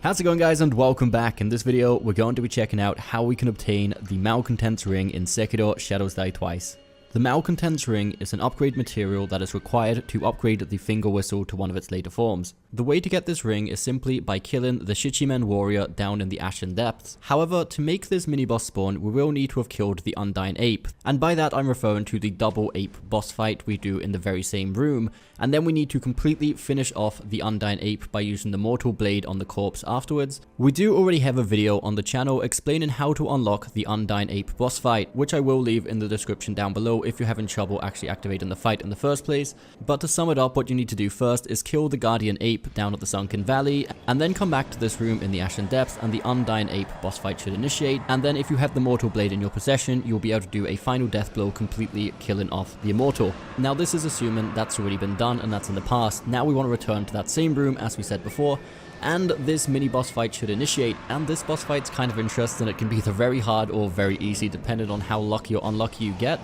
How's it going, guys, and welcome back. In this video we're going to be checking out how we can obtain the Malcontents ring in Sekiro Shadows Die Twice. The Malcontents ring is an upgrade material that is required to upgrade the finger whistle to one of its later forms. The way to get this ring is simply by killing the Shichimen warrior down in the Ashina Depths. However, to make this mini boss spawn, we will need to have killed the Undying Ape, and by that I'm referring to the double ape boss fight we do in the very same room, and then we need to completely finish off the Undying Ape by using the mortal blade on the corpse afterwards. We do already have a video on the channel explaining how to unlock the Undying Ape boss fight, which I will leave in the description down below if you're having trouble actually activating the fight in the first place. But to sum it up, what you need to do first is kill the Guardian Ape down at the Sunken Valley, and then come back to this room in the Ashina Depths, and the Undying Ape boss fight should initiate, and then if you have the mortal blade in your possession, you'll be able to do a final death blow, completely killing off the immortal. Now this is assuming that's already been done and that's in the past. Now we want to return to that same room as we said before, and this mini boss fight should initiate. And this boss fight's kind of interesting. It can be either very hard or very easy depending on how lucky or unlucky you get.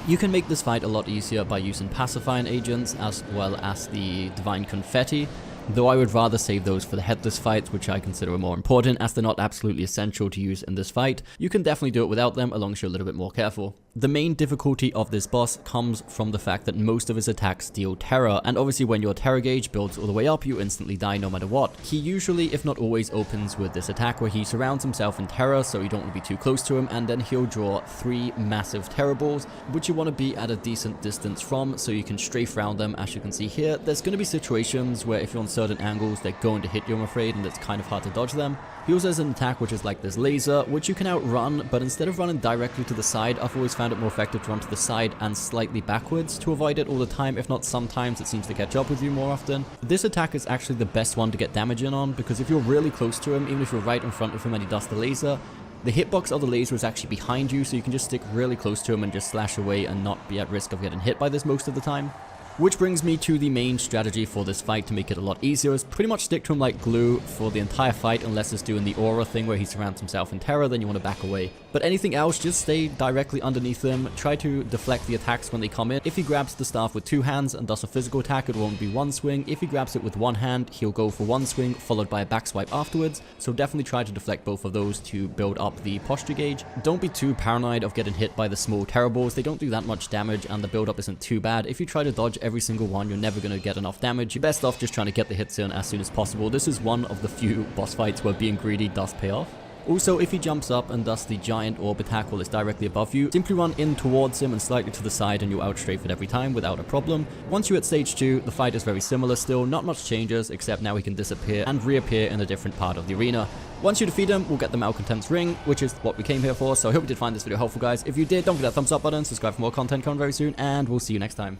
You can make this fight a lot easier by using pacifying agents as well as the divine confetti, though I would rather save those for the headless fights, which I consider are more important as they're not absolutely essential to use in this fight. You can definitely do it without them as long as you're a little bit more careful. The main difficulty of this boss comes from the fact that most of his attacks deal terror, and obviously when your terror gauge builds all the way up, you instantly die no matter what. He usually, if not always, opens with this attack where he surrounds himself in terror, so you don't want to be too close to him, and then he'll draw 3 massive terror balls, which you want to be at a decent distance from so you can strafe around them. As you can see here, there's going to be situations where if you're on certain angles, they're going to hit you, I'm afraid, and it's kind of hard to dodge them. He also has an attack which is like this laser, which you can outrun, but instead of running directly to the side, I've always found it more effective to run to the side and slightly backwards to avoid it all the time. If not, sometimes it seems to catch up with you more often. This attack is actually the best one to get damage in on, because if you're really close to him, even if you're right in front of him and he does the laser, the hitbox of the laser is actually behind you, so you can just stick really close to him and just slash away and not be at risk of getting hit by this most of the time. Which brings me to the main strategy for this fight to make it a lot easier, is pretty much stick to him like glue for the entire fight, unless it's doing the aura thing where he surrounds himself in terror, then you want to back away. But anything else, just stay directly underneath him, try to deflect the attacks when they come in. If he grabs the staff with 2 hands and does a physical attack, it won't be 1 swing. If he grabs it with 1 hand, he'll go for 1 swing, followed by a back swipe afterwards, so definitely try to deflect both of those to build up the posture gauge. Don't be too paranoid of getting hit by the small terror balls. They don't do that much damage and the build up isn't too bad. If you try to dodge every single one, you're never going to get enough damage. You're best off just trying to get the hits in as soon as possible. This is one of the few boss fights where being greedy does pay off. Also, if he jumps up and does the giant orb attack while it's directly above you, simply run in towards him and slightly to the side and you'll outstrafe it every time without a problem. Once you hit stage 2, the fight is very similar still, not much changes, except now he can disappear and reappear in a different part of the arena. Once you defeat him, we'll get the Malcontents ring, which is what we came here for, so I hope you did find this video helpful, guys. If you did, don't forget that thumbs up button, subscribe for more content coming very soon, and we'll see you next time.